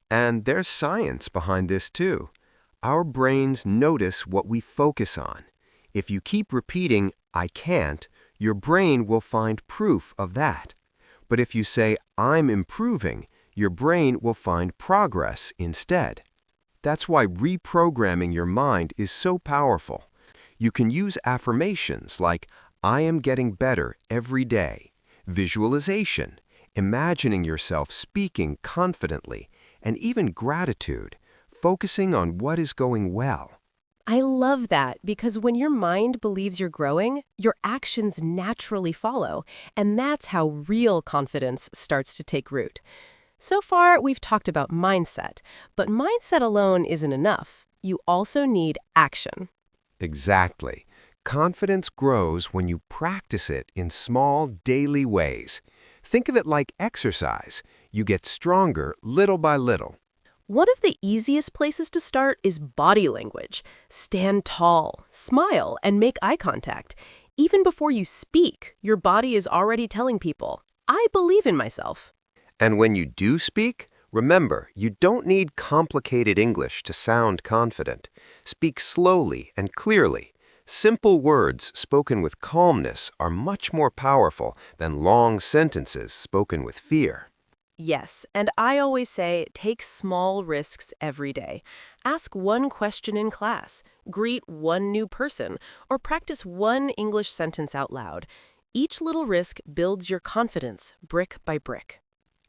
And there's science behind this too. Our brains notice what we focus on. If you keep repeating, I can't, your brain will find proof of that. But if you say, I'm improving, your brain will find progress instead. That's why reprogramming your mind is so powerful. You can use affirmations like, I am getting better every day, visualization, imagining yourself speaking confidently, and even gratitude, focusing on what is going well. I love that because when your mind believes you're growing, your actions naturally follow, and that's how real confidence starts to take root. So far, we've talked about mindset, but mindset alone isn't enough. You also need action. Exactly. Confidence grows when you practice it in small, daily ways. Think of it like exercise. You get stronger little by little. One of the easiest places to start is body language. Stand tall, smile, and make eye contact. Even before you speak, your body is already telling people, I believe in myself. And when you do speak, remember, you don't need complicated English to sound confident. Speak slowly and clearly. Simple words spoken with calmness are much more powerful than long sentences spoken with fear. Yes, and I always say take small risks every day. Ask one question in class, greet one new person, or practice one English sentence out loud. Each little risk builds your confidence brick by brick.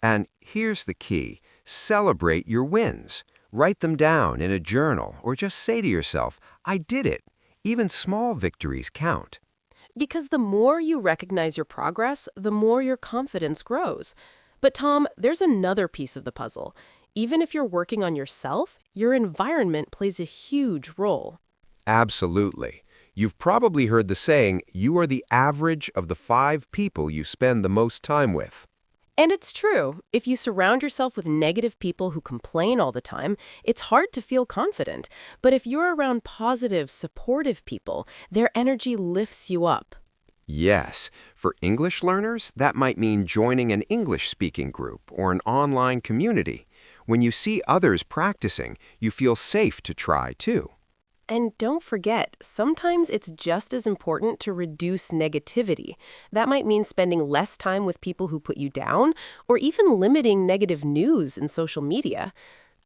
And here's the key. Celebrate your wins. Write them down in a journal or just say to yourself, I did it. Even small victories count. Because the more you recognize your progress, the more your confidence grows. But Tom, there's another piece of the puzzle. Even if you're working on yourself, your environment plays a huge role. Absolutely. You've probably heard the saying, you are the average of the 5 people you spend the most time with. And it's true. If you surround yourself with negative people who complain all the time, it's hard to feel confident. But if you're around positive, supportive people, their energy lifts you up. Yes, for English learners, that might mean joining an English-speaking group or an online community. When you see others practicing, you feel safe to try too. And don't forget, sometimes it's just as important to reduce negativity. That might mean spending less time with people who put you down, or even limiting negative news in social media.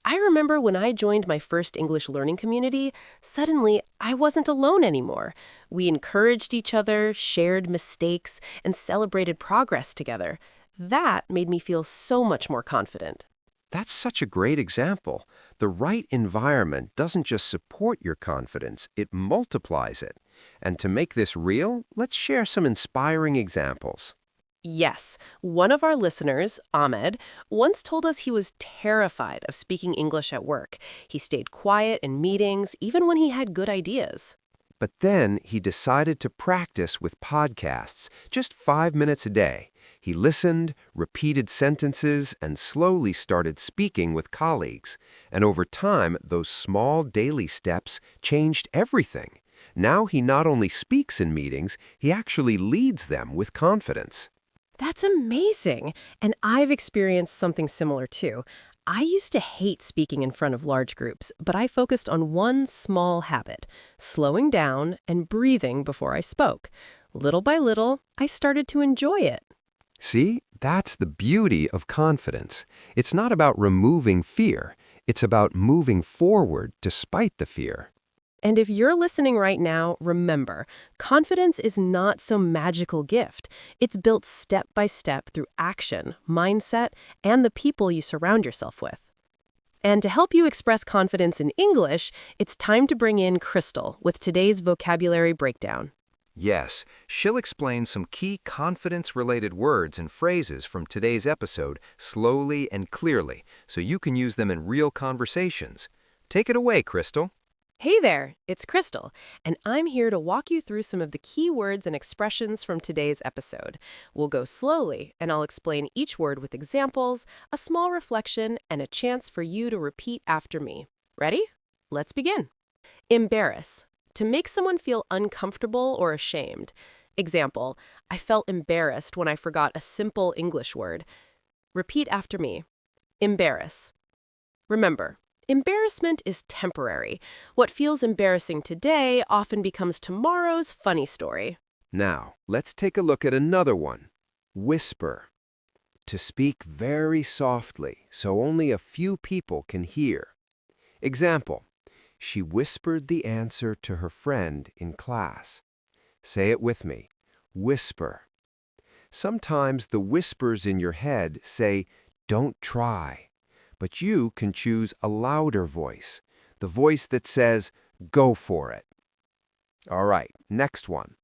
I remember when I joined my first English learning community, suddenly I wasn't alone anymore. We encouraged each other, shared mistakes, and celebrated progress together. That made me feel so much more confident. That's such a great example. The right environment doesn't just support your confidence, it multiplies it. And to make this real, let's share some inspiring examples. Yes, one of our listeners, Ahmed, once told us he was terrified of speaking English at work. He stayed quiet in meetings, even when he had good ideas. But then he decided to practice with podcasts, just 5 minutes a day. He listened, repeated sentences, and slowly started speaking with colleagues. And over time, those small daily steps changed everything. Now he not only speaks in meetings, he actually leads them with confidence. That's amazing. And I've experienced something similar too. I used to hate speaking in front of large groups, but I focused on one small habit, slowing down and breathing before I spoke. Little by little, I started to enjoy it. See, that's the beauty of confidence. It's not about removing fear. It's about moving forward despite the fear. And if you're listening right now, remember, confidence is not some magical gift. It's built step by step through action, mindset, and the people you surround yourself with. And to help you express confidence in English, it's time to bring in Crystal with today's vocabulary breakdown. Yes, she'll explain some key confidence-related words and phrases from today's episode slowly and clearly, so you can use them in real conversations. Take it away, Crystal. Hey there, it's Crystal, and I'm here to walk you through some of the key words and expressions from today's episode. We'll go slowly, and I'll explain each word with examples, a small reflection, and a chance for you to repeat after me. Ready? Let's begin. Embarrass. To make someone feel uncomfortable or ashamed. Example, I felt embarrassed when I forgot a simple English word. Repeat after me. Embarrass. Remember, embarrassment is temporary. What feels embarrassing today often becomes tomorrow's funny story. Now, let's take a look at another one. Whisper. To speak very softly so only a few people can hear. Example. She whispered the answer to her friend in class. Say it with me. Whisper. Sometimes the whispers in your head say, "Don't try." But you can choose a louder voice, the voice that says, "Go for it." All right, next one.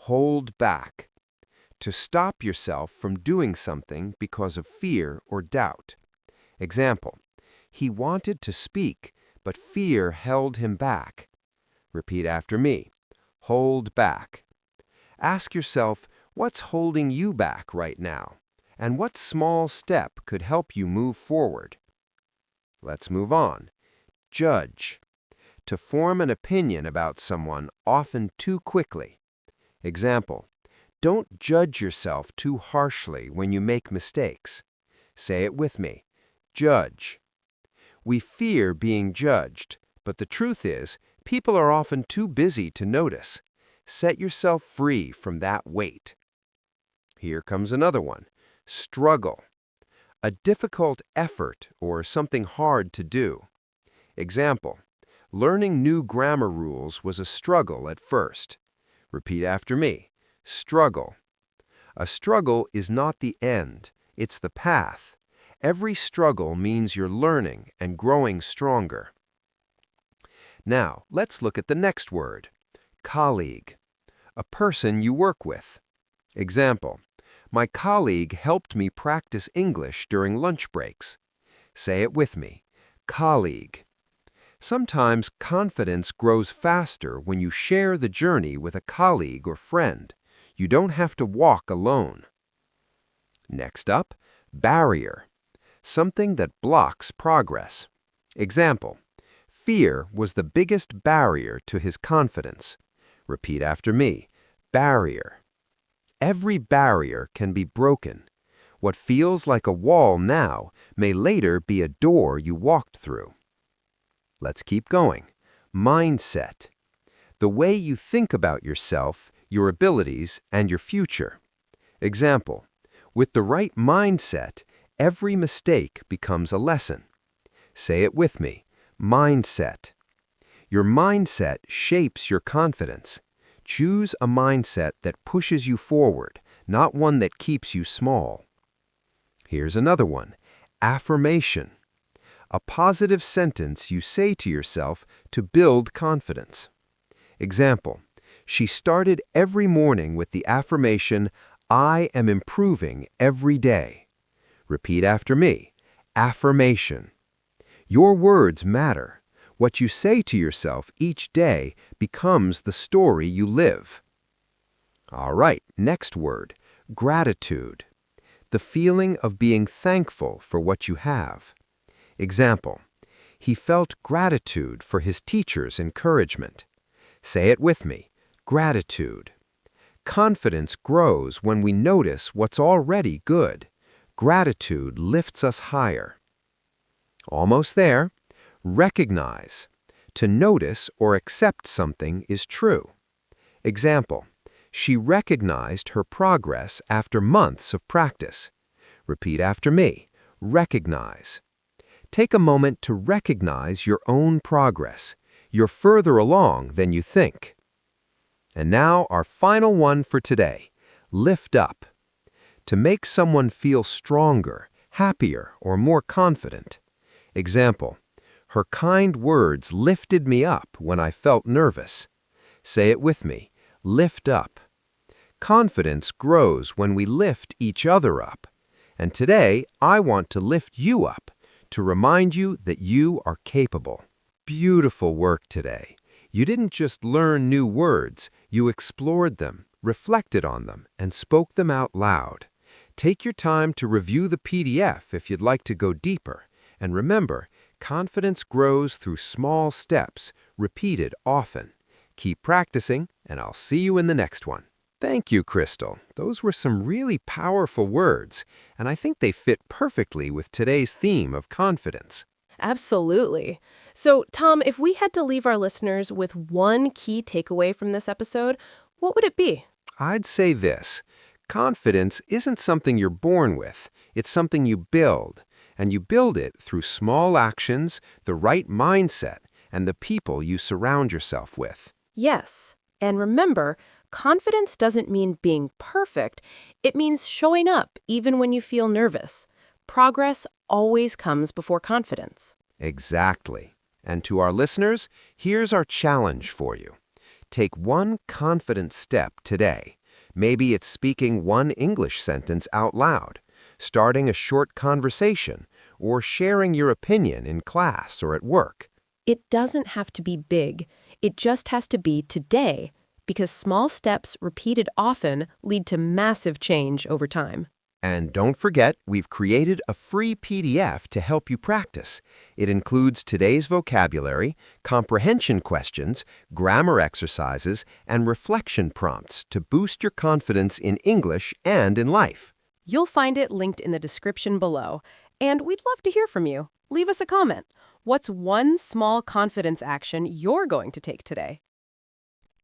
Hold back. To stop yourself from doing something because of fear or doubt. Example. He wanted to speak, but fear held him back. Repeat after me. Hold back. Ask yourself, what's holding you back right now? And what small step could help you move forward? Let's move on. Judge. To form an opinion about someone often too quickly. Example. Don't judge yourself too harshly when you make mistakes. Say it with me. Judge. We fear being judged, but the truth is, people are often too busy to notice. Set yourself free from that weight. Here comes another one. Struggle. A difficult effort or something hard to do. Example. Learning new grammar rules was a struggle at first. Repeat after me. Struggle. A struggle is not the end, it's the path. Every struggle means you're learning and growing stronger. Now, let's look at the next word. Colleague. A person you work with. Example. My colleague helped me practice English during lunch breaks. Say it with me. Colleague. Sometimes confidence grows faster when you share the journey with a colleague or friend. You don't have to walk alone. Next up, barrier. Something that blocks progress. Example. Fear was the biggest barrier to his confidence. Repeat after me. Barrier. Every barrier can be broken. What feels like a wall now may later be a door you walked through. Let's keep going. Mindset. The way you think about yourself, your abilities, and your future. Example. With the right mindset, every mistake becomes a lesson. Say it with me. Mindset. Your mindset shapes your confidence. Choose a mindset that pushes you forward, not one that keeps you small. Here's another one. Affirmation. A positive sentence you say to yourself to build confidence. Example. She started every morning with the affirmation, "I am improving every day." Repeat after me. Affirmation. Your words matter. What you say to yourself each day becomes the story you live. All right, next word. Gratitude. The feeling of being thankful for what you have. Example. He felt gratitude for his teacher's encouragement. Say it with me. Gratitude. Confidence grows when we notice what's already good. Gratitude lifts us higher. Almost there. Recognize. To notice or accept something is true. Example. She recognized her progress after months of practice. Repeat after me. Recognize. Take a moment to recognize your own progress. You're further along than you think. And now our final one for today. Lift up. To make someone feel stronger, happier, or more confident. Example. Her kind words lifted me up when I felt nervous. Say it with me. Lift up. Confidence grows when we lift each other up. And today, I want to lift you up to remind you that you are capable. Beautiful work today. You didn't just learn new words, you explored them, reflected on them, and spoke them out loud. Take your time to review the PDF if you'd like to go deeper. And remember, confidence grows through small steps, repeated often. Keep practicing, and I'll see you in the next one. Thank you, Crystal. Those were some really powerful words, and I think they fit perfectly with today's theme of confidence. Absolutely. So, Tom, if we had to leave our listeners with one key takeaway from this episode, what would it be? I'd say this. Confidence isn't something you're born with. It's something you build. And you build it through small actions, the right mindset, and the people you surround yourself with. Yes. And remember, confidence doesn't mean being perfect. It means showing up even when you feel nervous. Progress always comes before confidence. Exactly. And to our listeners, here's our challenge for you. Take one confident step today. Maybe it's speaking one English sentence out loud, starting a short conversation, or sharing your opinion in class or at work. It doesn't have to be big. It just has to be today, because small steps repeated often lead to massive change over time. And don't forget, we've created a free PDF to help you practice. It includes today's vocabulary, comprehension questions, grammar exercises, and reflection prompts to boost your confidence in English and in life. You'll find it linked in the description below. And we'd love to hear from you. Leave us a comment. What's one small confidence action you're going to take today?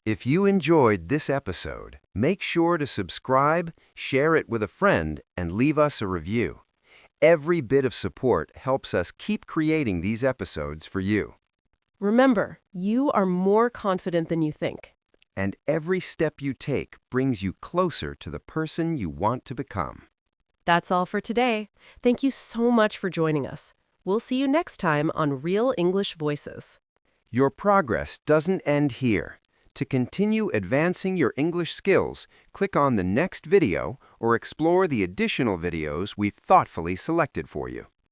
If you enjoyed this episode, make sure to subscribe, share it with a friend, and leave us a review. Every bit of support helps us keep creating these episodes for you. Remember, you are more confident than you think. And every step you take brings you closer to the person you want to become. That's all for today. Thank you so much for joining us. We'll see you next time on Real English Voices. Your progress doesn't end here. To continue advancing your English skills, click on the next video or explore the additional videos we've thoughtfully selected for you.